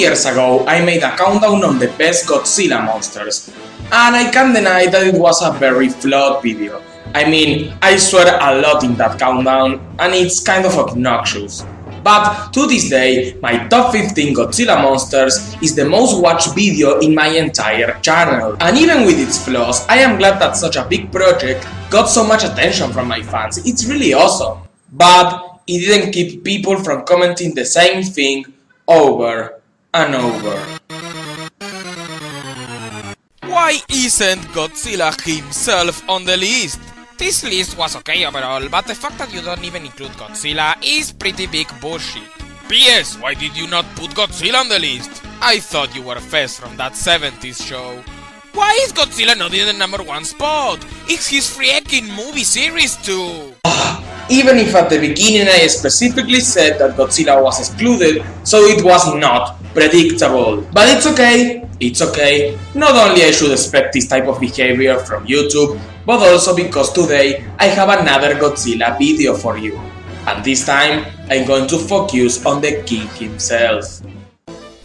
years ago, I made a countdown on the best Godzilla monsters, and I can't deny that it was a very flawed video. I mean, I swear a lot in that countdown, and it's kind of obnoxious. But to this day, my top 15 Godzilla monsters is the most watched video in my entire channel. And even with its flaws, I am glad that such a big project got so much attention from my fans. It's really awesome. But it didn't keep people from commenting the same thing over and over. Why isn't Godzilla himself on the list? This list was okay overall, but the fact that you don't even include Godzilla is pretty big bullshit. P.S. Why did you not put Godzilla on the list? I thought you were Fez from that 70s show. Why is Godzilla not in the number 1 spot? It's his freaking movie series too! Even if at the beginning I specifically said that Godzilla was excluded, so it was not predictable. But it's okay. Not only I should expect this type of behavior from YouTube, but also because today I have another Godzilla video for you. And this time I'm going to focus on the king himself.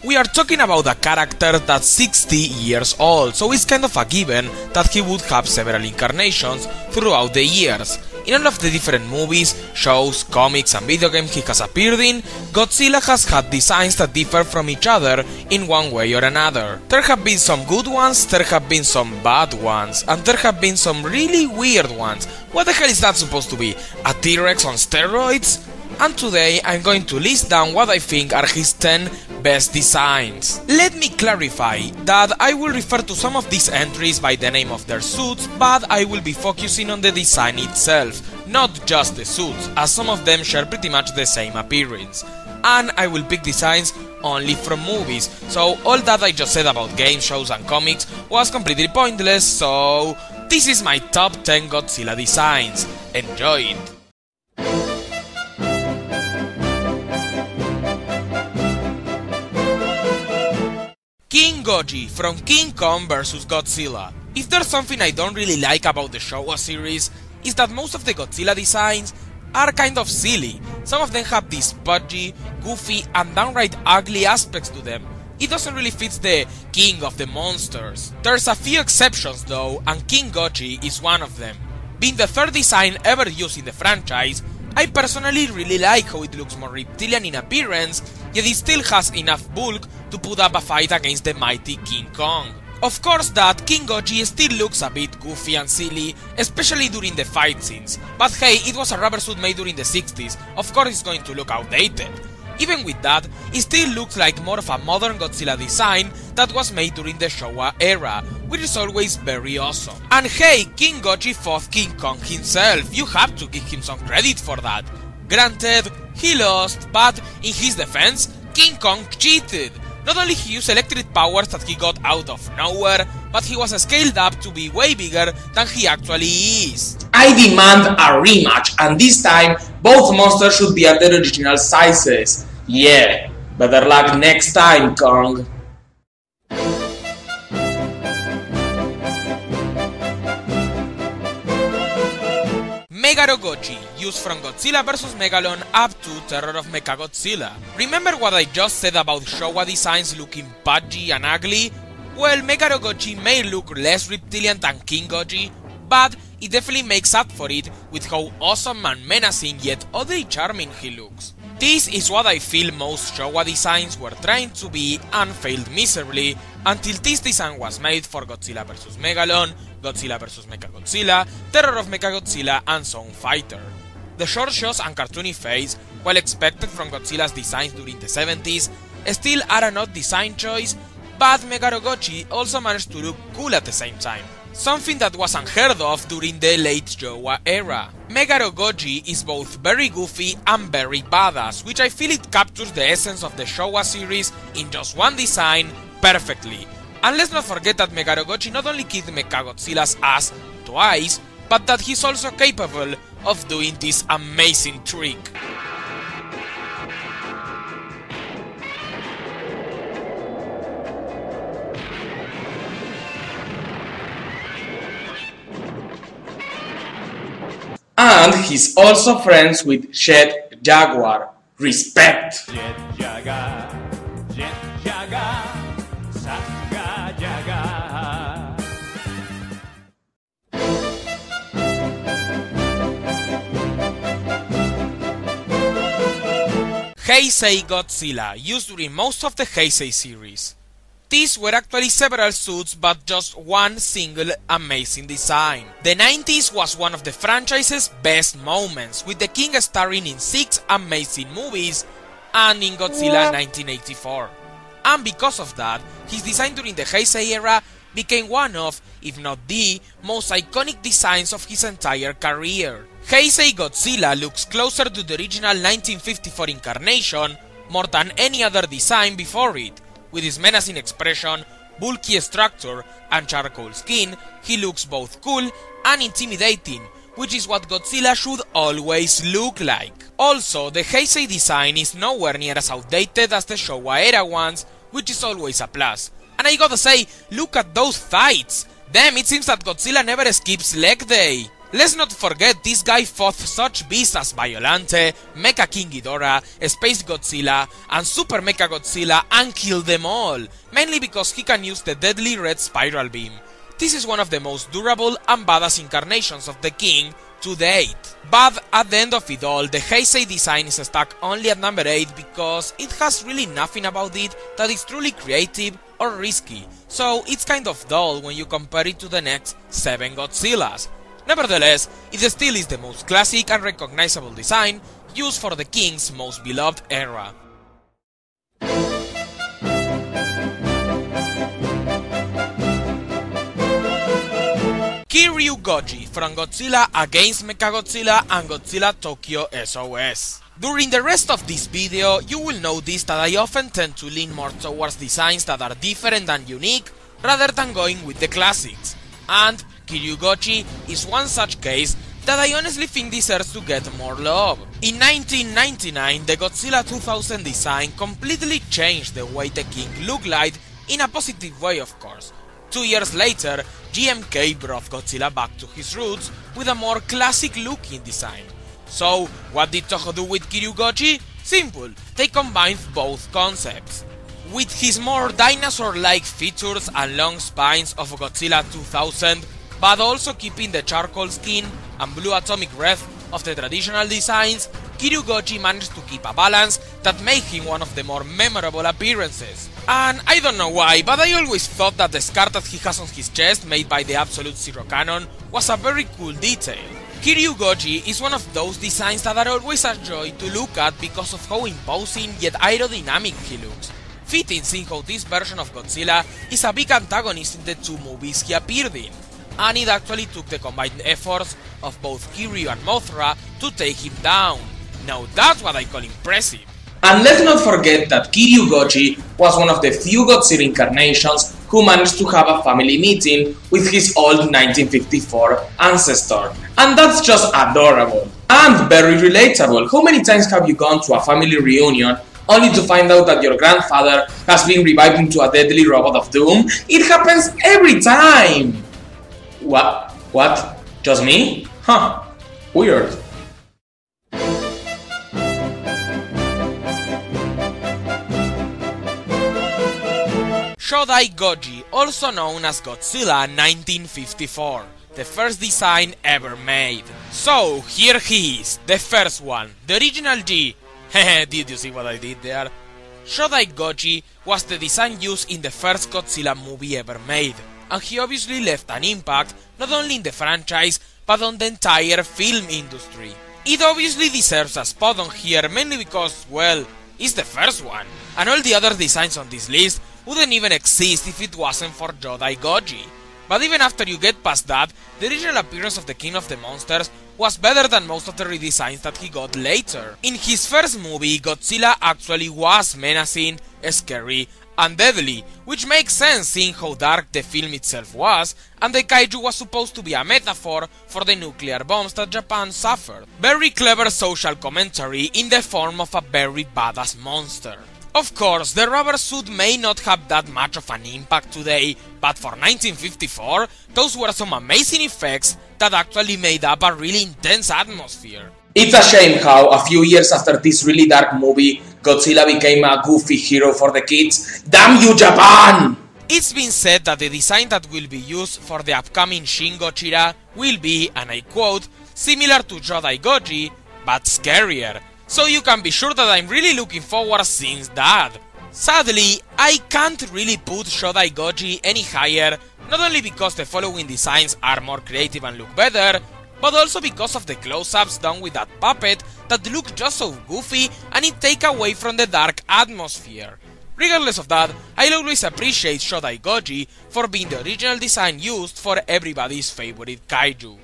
We are talking about a character that's 60 years old, so it's kind of a given that he would have several incarnations throughout the years. In all of the different movies, shows, comics and video games he has appeared in, Godzilla has had designs that differ from each other in one way or another. There have been some good ones, there have been some bad ones, and there have been some really weird ones. What the hell is that supposed to be? A T-Rex on steroids? And today I'm going to list down what I think are his 10 best designs. Let me clarify that I will refer to some of these entries by the name of their suits, but I will be focusing on the design itself, not just the suits, as some of them share pretty much the same appearance. And I will pick designs only from movies, so all that I just said about game shows and comics was completely pointless, so this is my top 10 Godzilla designs. Enjoy it! King Gogi from King Kong vs Godzilla. If there's something I don't really like about the Showa series, is that most of the Godzilla designs are kind of silly. Some of them have these pudgy, goofy and downright ugly aspects to them. It doesn't really fit the king of the monsters. There's a few exceptions though, and King Gogi is one of them. Being the third design ever used in the franchise, I personally really like how it looks more reptilian in appearance, yet it still has enough bulk to put up a fight against the mighty King Kong. Of course that King Gogi still looks a bit goofy and silly, especially during the fight scenes, but hey, it was a rubber suit made during the 60s, of course it's going to look outdated. Even with that, it still looks like more of a modern Godzilla design that was made during the Showa era, which is always very awesome. And hey, King Gogi fought King Kong himself, you have to give him some credit for that. Granted, he lost, but in his defense, King Kong cheated. Not only he used electric powers that he got out of nowhere, but he was scaled up to be way bigger than he actually is. I demand a rematch, and this time, both monsters should be at their original sizes. Yeah, better luck next time, Kong. Megara Gogi, used from Godzilla vs Megalon up to Terror of Mechagodzilla. Remember what I just said about Showa designs looking pudgy and ugly? Well, Megara Gogi may look less reptilian than King Gogi, but it definitely makes up for it with how awesome and menacing yet oddly charming he looks. This is what I feel most Showa designs were trying to be and failed miserably until this design was made for Godzilla vs Megalon, Godzilla vs Mechagodzilla, Terror of Mechagodzilla and Zone Fighter. The short shows and cartoony face, well expected from Godzilla's designs during the 70s, still are an odd design choice, but Megara Gogi also managed to look cool at the same time. Something that was unheard of during the late Showa era. Megara Gogi is both very goofy and very badass, which I feel it captures the essence of the Showa series in just one design perfectly. And let's not forget that Megara Gogi not only kicked Mechagodzilla's ass twice, but that he's also capable of doing this amazing trick. And he's also friends with Jet Jaguar. Respect! Jet Jaguar, Heisei Godzilla, used during most of the Heisei series. These were actually several suits, but just one single amazing design. The 90s was one of the franchise's best moments, with the King starring in 6 amazing movies and in Godzilla 1984. And because of that, his design during the Heisei era became one of, if not the, most iconic designs of his entire career. Heisei Godzilla looks closer to the original 1954 incarnation more than any other design before it. With his menacing expression, bulky structure, and charcoal skin, he looks both cool and intimidating, which is what Godzilla should always look like. Also, the Heisei design is nowhere near as outdated as the Showa era ones, which is always a plus. And I gotta say, look at those fights! Damn, it seems that Godzilla never skips leg day! Let's not forget this guy fought such beasts as Violante, Mecha King Ghidorah, Space Godzilla, and Super Mecha Godzilla and killed them all, mainly because he can use the deadly red spiral beam. This is one of the most durable and badass incarnations of the King to date. But at the end of it all, the Heisei design is stuck only at number 8 because it has really nothing about it that is truly creative or risky, so it's kind of dull when you compare it to the next 7 Godzillas. Nevertheless, it still is the most classic and recognizable design used for the King's most beloved era. Kiryu Gogi from Godzilla Against Mechagodzilla and Godzilla Tokyo SOS. During the rest of this video, you will notice that I often tend to lean more towards designs that are different and unique rather than going with the classics. And Kiryu Gogi is one such case that I honestly think deserves to get more love. In 1999, the Godzilla 2000 design completely changed the way the King looked like, in a positive way of course. 2 years later, GMK brought Godzilla back to his roots with a more classic looking design. So, what did Toho do with Kiryu Gogi? Simple, they combined both concepts. With his more dinosaur-like features and long spines of Godzilla 2000, but also keeping the charcoal skin and blue atomic red of the traditional designs, Kiryu Gogi managed to keep a balance that made him one of the more memorable appearances. And I don't know why, but I always thought that the scar that he has on his chest, made by the Absolute Zero Cannon, was a very cool detail. Kiryu Gogi is one of those designs that are always a joy to look at because of how imposing yet aerodynamic he looks. Fitting seeing how this version of Godzilla is a big antagonist in the 2 movies he appeared in, and it actually took the combined efforts of both Kiryu and Mothra to take him down. Now that's what I call impressive. And let's not forget that Kiryu Gogi was one of the few Godzilla incarnations who managed to have a family meeting with his old 1954 ancestor. And that's just adorable. And very relatable. How many times have you gone to a family reunion only to find out that your grandfather has been revived into a deadly robot of doom? It happens every time! What? Just me? Huh. Weird. Shodai Gogi, also known as Godzilla 1954, the first design ever made. So, here he is, the first one, the original G. Hehe, did you see what I did there? Shodai Gogi was the design used in the first Godzilla movie ever made, and he obviously left an impact not only in the franchise, but on the entire film industry. It obviously deserves a spot on here, mainly because, well, it's the first one, and all the other designs on this list wouldn't even exist if it wasn't for Shodai Gogi. But even after you get past that, the original appearance of the King of the Monsters was better than most of the redesigns that he got later. In his first movie, Godzilla actually was menacing, scary, and deadly, which makes sense seeing how dark the film itself was, and the kaiju was supposed to be a metaphor for the nuclear bombs that Japan suffered. Very clever social commentary in the form of a very badass monster. Of course, the rubber suit may not have that much of an impact today, but for 1954, those were some amazing effects that actually made up a really intense atmosphere. It's a shame how, a few years after this really dark movie, Godzilla became a goofy hero for the kids. Damn you, Japan! It's been said that the design that will be used for the upcoming Shin Godzilla will be, and I quote, similar to Godzilla Gogi, but scarier. So you can be sure that I'm really looking forward to seeing that. Sadly, I can't really put Godzilla Gogi any higher, not only because the following designs are more creative and look better, but also because of the close-ups done with that puppet that look just so goofy and it take away from the dark atmosphere. Regardless of that, I'll always appreciate Godzilla Gogi for being the original design used for everybody's favorite kaiju.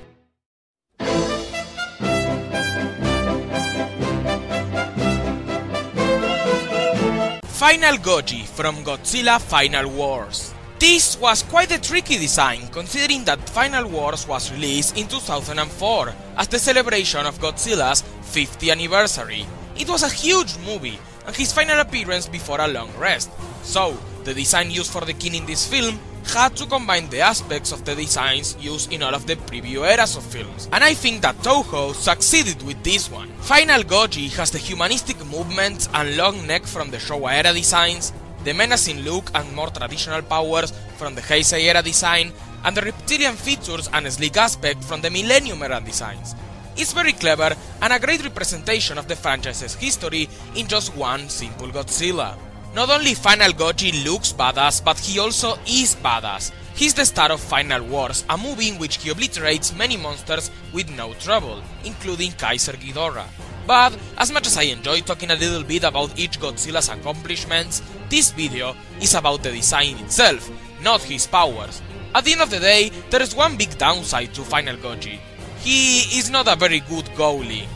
Final Gogi from Godzilla Final Wars. This was quite a tricky design, considering that Final Wars was released in 2004 as the celebration of Godzilla's 50th anniversary. It was a huge movie, and his final appearance before a long rest, so the design used for the king in this film had to combine the aspects of the designs used in all of the previous eras of films, and I think that Toho succeeded with this one. Final Gogi has the humanistic movements and long neck from the Showa era designs, the menacing look and more traditional powers from the Heisei era design, and the reptilian features and sleek aspect from the Millennium era designs. It's very clever and a great representation of the franchise's history in just one simple Godzilla. Not only Final Gogi looks badass, but he also is badass. He's the star of Final Wars, a movie in which he obliterates many monsters with no trouble, including Kaiser Ghidorah. But as much as I enjoy talking a little bit about each Godzilla's accomplishments, this video is about the design itself, not his powers. At the end of the day, there is one big downside to Final Gogi. He is not a very good goalie.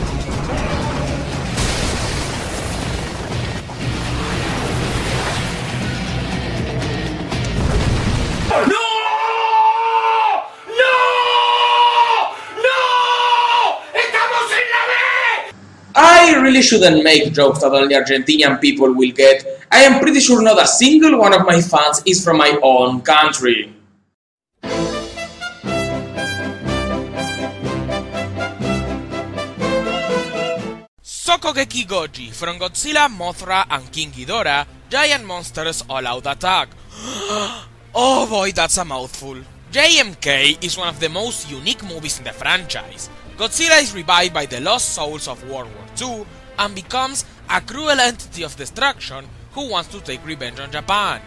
I really shouldn't make jokes that only Argentinian people will get. I am pretty sure not a single one of my fans is from my own country. Shokugeki Gogi from Godzilla, Mothra and King Ghidorah, Giant Monsters All-Out Attack. Oh boy, that's a mouthful. JMK is one of the most unique movies in the franchise. Godzilla is revived by the lost souls of World War II and becomes a cruel entity of destruction who wants to take revenge on Japan.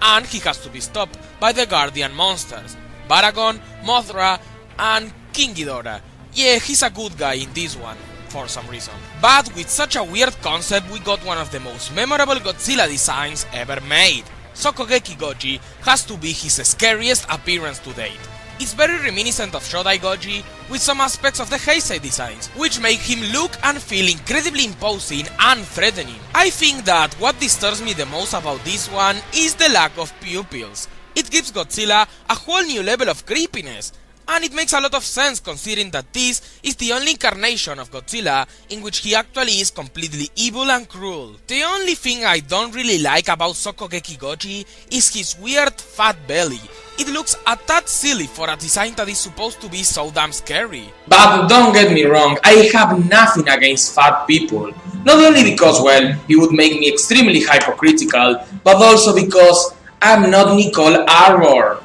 And he has to be stopped by the Guardian monsters, Baragon, Mothra and King Ghidorah. Yeah, he's a good guy in this one, for some reason. But with such a weird concept, we got one of the most memorable Godzilla designs ever made. Shokugeki Gogi has to be his scariest appearance to date. It's very reminiscent of Godzilla Gogi, with some aspects of the Heisei designs, which make him look and feel incredibly imposing and threatening. I think that what disturbs me the most about this one is the lack of pupils. It gives Godzilla a whole new level of creepiness, and it makes a lot of sense considering that this is the only incarnation of Godzilla in which he actually is completely evil and cruel. The only thing I don't really like about Shokugeki Gogi is his weird fat belly. It looks a tad silly for a design that is supposed to be so damn scary. But don't get me wrong, I have nothing against fat people. Not only because, well, it would make me extremely hypocritical, but also because I'm not Nicole Arbor.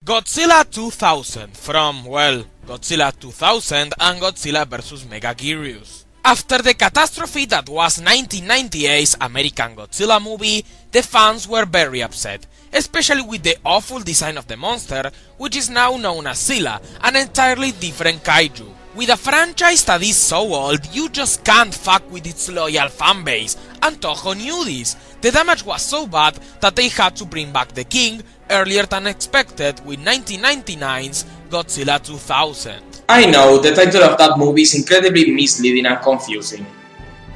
Godzilla 2000 from, well, Godzilla 2000 and Godzilla vs. Megaguirus. After the catastrophe that was 1998's American Godzilla movie, the fans were very upset, especially with the awful design of the monster, which is now known as Zilla, an entirely different kaiju. With a franchise that is so old, you just can't fuck with its loyal fanbase, and Toho knew this. The damage was so bad that they had to bring back the king earlier than expected with 1999's Godzilla 2000. I know, the title of that movie is incredibly misleading and confusing.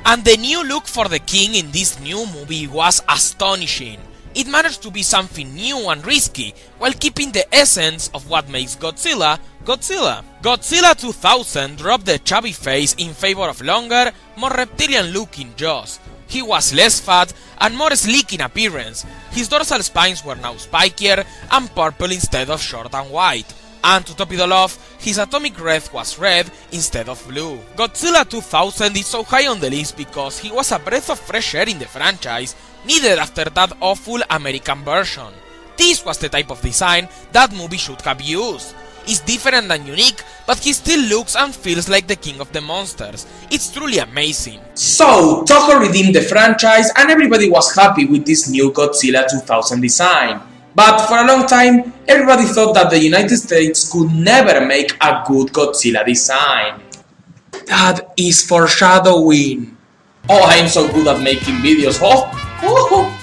And the new look for the king in this new movie was astonishing. It managed to be something new and risky, while keeping the essence of what makes Godzilla, Godzilla. Godzilla 2000 dropped the chubby face in favor of longer, more reptilian looking jaws. He was less fat and more sleek in appearance. His dorsal spines were now spikier and purple instead of short and white. And to top it all off, his atomic red was red instead of blue. Godzilla 2000 is so high on the list because he was a breath of fresh air in the franchise, needed after that awful American version. This was the type of design that movie should have used. It's different and unique, but he still looks and feels like the king of the monsters. It's truly amazing. So, Toho redeemed the franchise and everybody was happy with this new Godzilla 2000 design. But for a long time, everybody thought that the United States could never make a good Godzilla design. That is foreshadowing. Oh, I'm so good at making videos. Oh.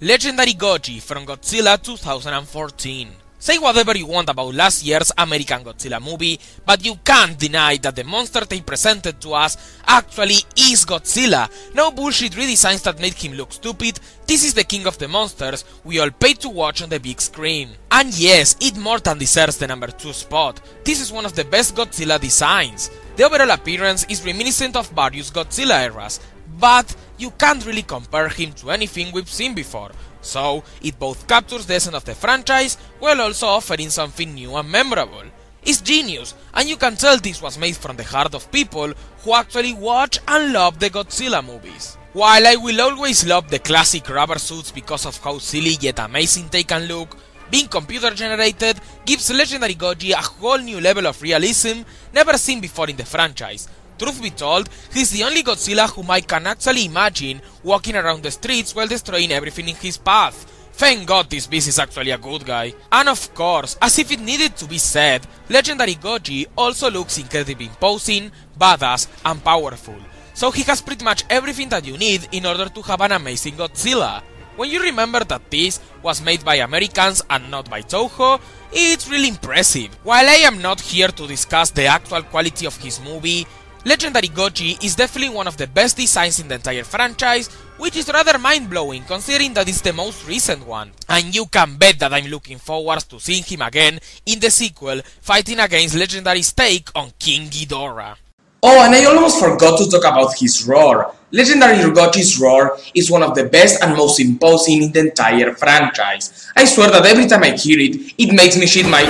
Legendary Gogi from Godzilla 2014. Say whatever you want about last year's American Godzilla movie, but you can't deny that the monster they presented to us actually is Godzilla. No bullshit redesigns that made him look stupid. This is the king of the monsters we all paid to watch on the big screen. And yes, it more than deserves the number 2 spot. This is one of the best Godzilla designs. The overall appearance is reminiscent of various Godzilla eras, but you can't really compare him to anything we've seen before. So, it both captures the essence of the franchise, while also offering something new and memorable. It's genius, and you can tell this was made from the heart of people who actually watch and love the Godzilla movies. While I will always love the classic rubber suits because of how silly yet amazing they can look, being computer generated gives Legendary Gogi a whole new level of realism never seen before in the franchise. Truth be told, he's the only Godzilla whom I can actually imagine walking around the streets while destroying everything in his path. Thank God this beast is actually a good guy. And of course, as if it needed to be said, Legendary Gogi also looks incredibly imposing, badass, and powerful. So he has pretty much everything that you need in order to have an amazing Godzilla. When you remember that this was made by Americans and not by Toho, it's really impressive. While I am not here to discuss the actual quality of his movie, Legendary Gogi is definitely one of the best designs in the entire franchise, which is rather mind-blowing considering that it's the most recent one. And you can bet that I'm looking forward to seeing him again in the sequel, fighting against Legendary's take on King Ghidorah. Oh, and I almost forgot to talk about his roar. Legendary Gogi's roar is one of the best and most imposing in the entire franchise. I swear that every time I hear it, it makes me shit my...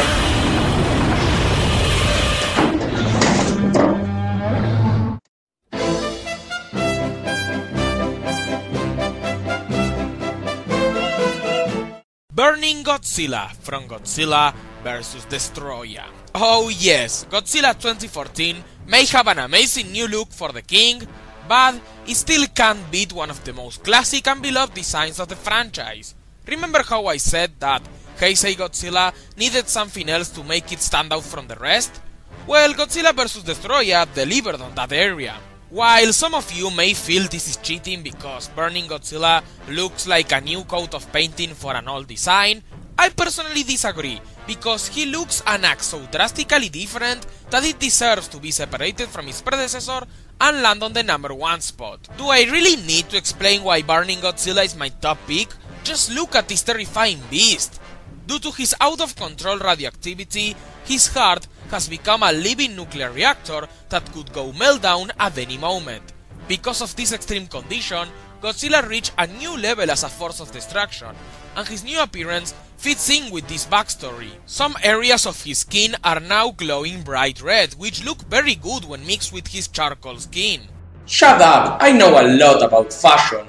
Burning Godzilla from Godzilla vs. Destroyer. Oh yes, Godzilla 2014 may have an amazing new look for the king, but it still can't beat one of the most classic and beloved designs of the franchise. Remember how I said that Heisei Godzilla needed something else to make it stand out from the rest? Well, Godzilla vs. Destroyer delivered on that area. While some of you may feel this is cheating because Burning Godzilla looks like a new coat of painting for an old design, I personally disagree, because he looks and acts so drastically different that it deserves to be separated from his predecessor and land on the number 1 spot. Do I really need to explain why Burning Godzilla is my top pick? Just look at this terrifying beast. Due to his out-of-control radioactivity, his heart has become a living nuclear reactor that could go meltdown at any moment. Because of this extreme condition, Godzilla reached a new level as a force of destruction, and his new appearance fits in with this backstory. Some areas of his skin are now glowing bright red, which look very good when mixed with his charcoal skin. Shut up, I know a lot about fashion.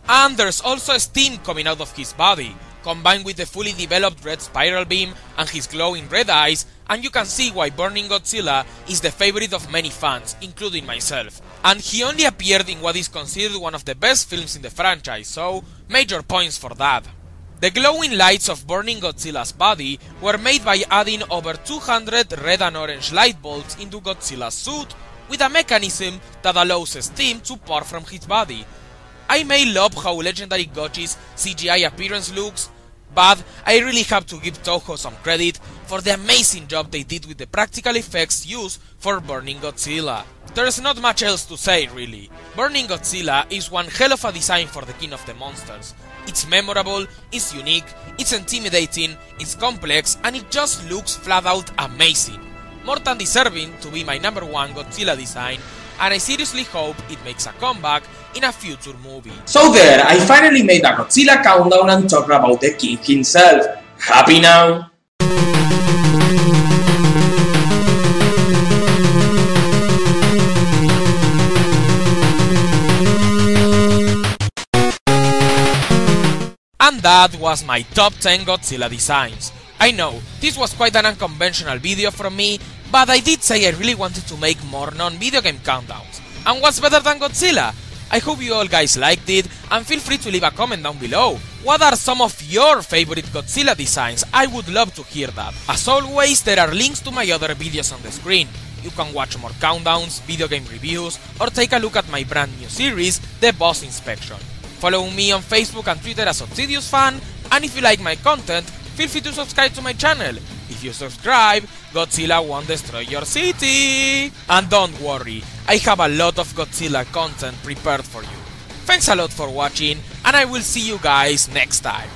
And there's also steam coming out of his body, combined with the fully developed red spiral beam and his glowing red eyes, and you can see why Burning Godzilla is the favorite of many fans, including myself. And he only appeared in what is considered one of the best films in the franchise, so major points for that. The glowing lights of Burning Godzilla's body were made by adding over 200 red and orange light bulbs into Godzilla's suit, with a mechanism that allows steam to pour from his body. I may love how Legendary Gogi's CGI appearance looks, but I really have to give Toho some credit for the amazing job they did with the practical effects used for Burning Godzilla. There's not much else to say really. Burning Godzilla is one hell of a design for the king of the monsters. It's memorable, it's unique, it's intimidating, it's complex, and it just looks flat out amazing. more than deserving to be my number one Godzilla design, and I seriously hope it makes a comeback in a future movie. So there, I finally made a Godzilla countdown and talked about the king himself. Happy now? And that was my top 10 Godzilla designs. I know, this was quite an unconventional video from me, but I did say I really wanted to make more non-video game countdowns. And what's better than Godzilla? I hope you all guys liked it, and feel free to leave a comment down below. What are some of your favorite Godzilla designs? I would love to hear that. As always, there are links to my other videos on the screen. You can watch more countdowns, video game reviews, or take a look at my brand new series, The Boss Inspection. Follow me on Facebook and Twitter as ObsidiusFan, and if you like my content, feel free to subscribe to my channel. If you subscribe, Godzilla won't destroy your city! And don't worry, I have a lot of Godzilla content prepared for you. Thanks a lot for watching, and I will see you guys next time.